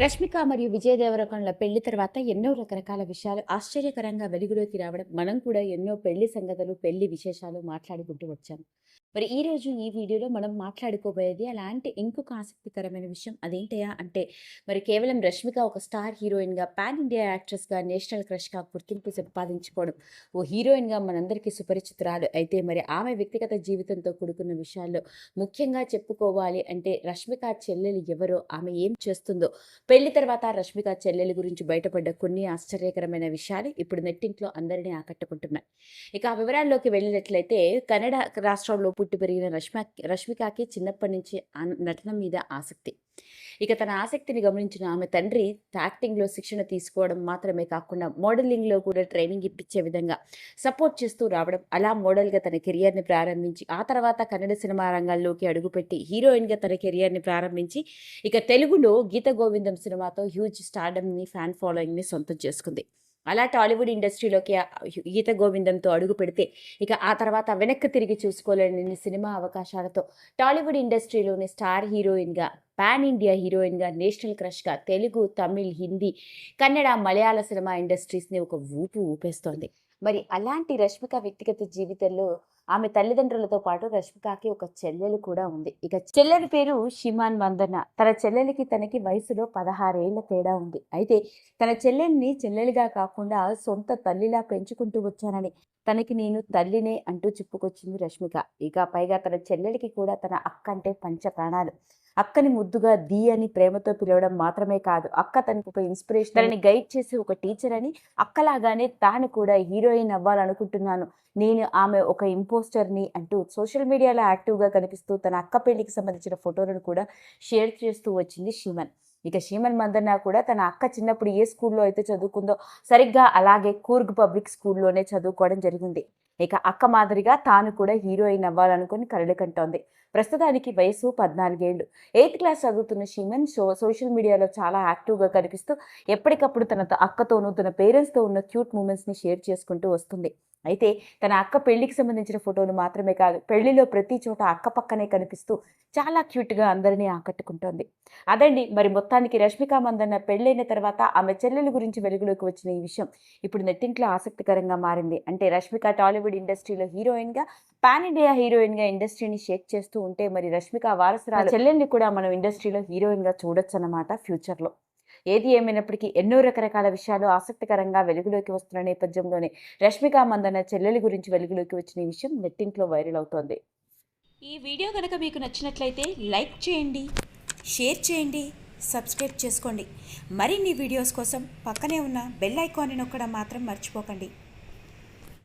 రష్మిక మరియు విజయ్ దేవరకొండల పెళ్లి తర్వాత ఎన్నో రకరకాల విషయాలు ఆశ్చర్యకరంగా వెలుగులోకి రావడం, మనం కూడా ఎన్నో పెళ్లి సంగతులు, పెళ్లి విశేషాలు మాట్లాడుకుంటూ వచ్చాం. మరి ఈరోజు ఈ వీడియోలో మనం మాట్లాడుకోబోయేది అలాంటి ఇంకొక ఆసక్తికరమైన విషయం. అదేంటయ్యా అంటే, మరి కేవలం రష్మిక ఒక స్టార్ హీరోయిన్‌గా, పాన్ ఇండియా యాక్ట్రెస్‌గా, నేషనల్ క్రష్‌గా గుర్తింపు సంపాదించుకోవడం, ఓ హీరోయిన్‌గా మనందరికీ సుపరిచితురాలు. అయితే మరి ఆమె వ్యక్తిగత జీవితంతో కూడుకున్న విషయాల్లో ముఖ్యంగా చెప్పుకోవాలి అంటే, రష్మిక చెల్లెలు ఎవరో, ఆమె ఏం చేస్తుందో, పెళ్లి తర్వాత రష్మిక చెల్లెలి గురించి బయటపడ్డ కొన్ని ఆశ్చర్యకరమైన విషయాలు ఇప్పుడు నెట్టింట్లో అందరినీ ఆకట్టుకుంటున్నాయి. ఇక ఆ వివరాల్లోకి వెళ్ళినట్లయితే, కన్నడ రాష్ట్రంలో పుట్టి పెరిగిన రష్మికకి చిన్నప్పటి నుంచి నటన మీద ఆసక్తి. ఇక తన ఆసక్తిని గమనించిన ఆమె తండ్రి యాక్టింగ్లో శిక్షణ తీసుకోవడం మాత్రమే కాకుండా మోడలింగ్లో కూడా ట్రైనింగ్ ఇప్పించే విధంగా సపోర్ట్ చేస్తూ రావడం, అలా మోడల్గా తన కెరియర్ని ప్రారంభించి ఆ తర్వాత కన్నడ సినిమా రంగాల్లోకి అడుగుపెట్టి హీరోయిన్గా తన కెరియర్ని ప్రారంభించి ఇక తెలుగులో గీత గోవిందం సినిమాతో హ్యూజ్ స్టార్డమ్ని, ఫ్యాన్ ఫాలోయింగ్ని సొంతం చేసుకుంది. అలా టాలీవుడ్ ఇండస్ట్రీలోకి గీత గోవిందంతో అడుగు పెడితే ఇక ఆ తర్వాత వెనక్కి తిరిగి చూసుకోలేని సినిమా అవకాశాలతో టాలీవుడ్ ఇండస్ట్రీలోని స్టార్ హీరోయిన్గా, పాన్ ఇండియా హీరోయిన్గా, నేషనల్ క్రష్గా తెలుగు, తమిళ్, హిందీ, కన్నడ, మలయాళ సినిమా ఇండస్ట్రీస్ని ఒక ఊపు ఊపేస్తోంది. మరి అలాంటి రష్మిక వ్యక్తిగత జీవితంలో ఆమె తల్లిదండ్రులతో పాటు రష్మికకి ఒక చెల్లెలు కూడా ఉంది. ఇక చెల్లెలి పేరు షిమాన్ మందన్న. తన చెల్లెలికి తనకి వయసులో 16 ఏళ్ల తేడా ఉంది. అయితే తన చెల్లెల్ని చెల్లెలిగా కాకుండా సొంత తల్లిలా పెంచుకుంటూ వచ్చానని, తనకి నేను తల్లినే అంటూ చెప్పుకొచ్చింది రష్మిక. ఇక పైగా తన చెల్లెలికి కూడా తన అక్క అంటే పంచ ప్రాణాలు. అక్కని ముద్దుగా ది అని ప్రేమతో పిలవడం మాత్రమే కాదు, అక్క తనకు ఒక ఇన్స్పిరేషన్, తనని గైడ్ చేసి ఒక టీచర్ అని, అక్కలాగానే తాను కూడా హీరోయిన్ అవ్వాలనుకుంటున్నాను, నేను ఆమె ఒక ఇంపోస్టర్ని అంటూ సోషల్ మీడియాలో యాక్టివ్గా కనిపిస్తూ తన అక్క పెళ్లికి సంబంధించిన ఫోటోలను కూడా షేర్ చేస్తూ వచ్చింది షీమన్. ఇక షీమన్ మందన్న కూడా తన అక్క చిన్నప్పుడు ఏ స్కూల్లో అయితే చదువుకుందో సరిగ్గా అలాగే కూర్గ్ పబ్లిక్ స్కూల్లోనే చదువుకోవడం జరిగింది. ఇక అక్క మాదిరిగా తాను కూడా హీరోయిన్ అవ్వాలనుకుని కలలు కంటోంది. ప్రస్తుతానికి వయసు 14 ఏళ్ళు. 8th క్లాస్ చదువుతున్న షీమన్ సోషల్ మీడియాలో చాలా యాక్టివ్గా కనిపిస్తూ ఎప్పటికప్పుడు తన అక్కతోనూ తన పేరెంట్స్తో ఉన్న క్యూట్ మూమెంట్స్ని షేర్ చేసుకుంటూ వస్తుంది. అయితే తన అక్క పెళ్లికి సంబంధించిన ఫోటోలు మాత్రమే కాదు, పెళ్లిలో ప్రతి చోట అక్క పక్కనే కనిపిస్తూ చాలా క్యూట్గా అందరినీ ఆకట్టుకుంటోంది. అదండి మరి మొత్తానికి రష్మిక మందన్న పెళ్ళైన తర్వాత ఆమె చెల్లెల గురించి వెలుగులోకి వచ్చిన ఈ విషయం ఇప్పుడు నెట్టింట్లో ఆసక్తికరంగా మారింది. అంటే రష్మిక టాలీవుడ్ ఇండస్ట్రీలో హీరోయిన్గా, పాన్ ఇండియా హీరోయిన్గా ఇండస్ట్రీని షేక్ చేస్తూ ఉంటే, మరి రష్మిక వారసురాలు చెల్లెల్ని కూడా మనం ఇండస్ట్రీలో హీరోయిన్గా చూడొచ్చు అన్నమాట ఫ్యూచర్లో. ఏది ఏమైనప్పటికీ ఎన్నో రకరకాల విషయాలు ఆసక్తికరంగా వెలుగులోకి వస్తున్న నేపథ్యంలోనే రష్మిక మందన్న చెల్లెలి గురించి వెలుగులోకి వచ్చిన ఈ విషయం నెట్టింట్లో వైరల్ అవుతోంది. ఈ వీడియో కనుక మీకు నచ్చినట్లయితే లైక్ చేయండి, షేర్ చేయండి, సబ్స్క్రైబ్ చేసుకోండి. మరిన్ని వీడియోస్ కోసం పక్కనే ఉన్న బెల్ ఐకాన్ని నొక్కడం మాత్రం మర్చిపోకండి.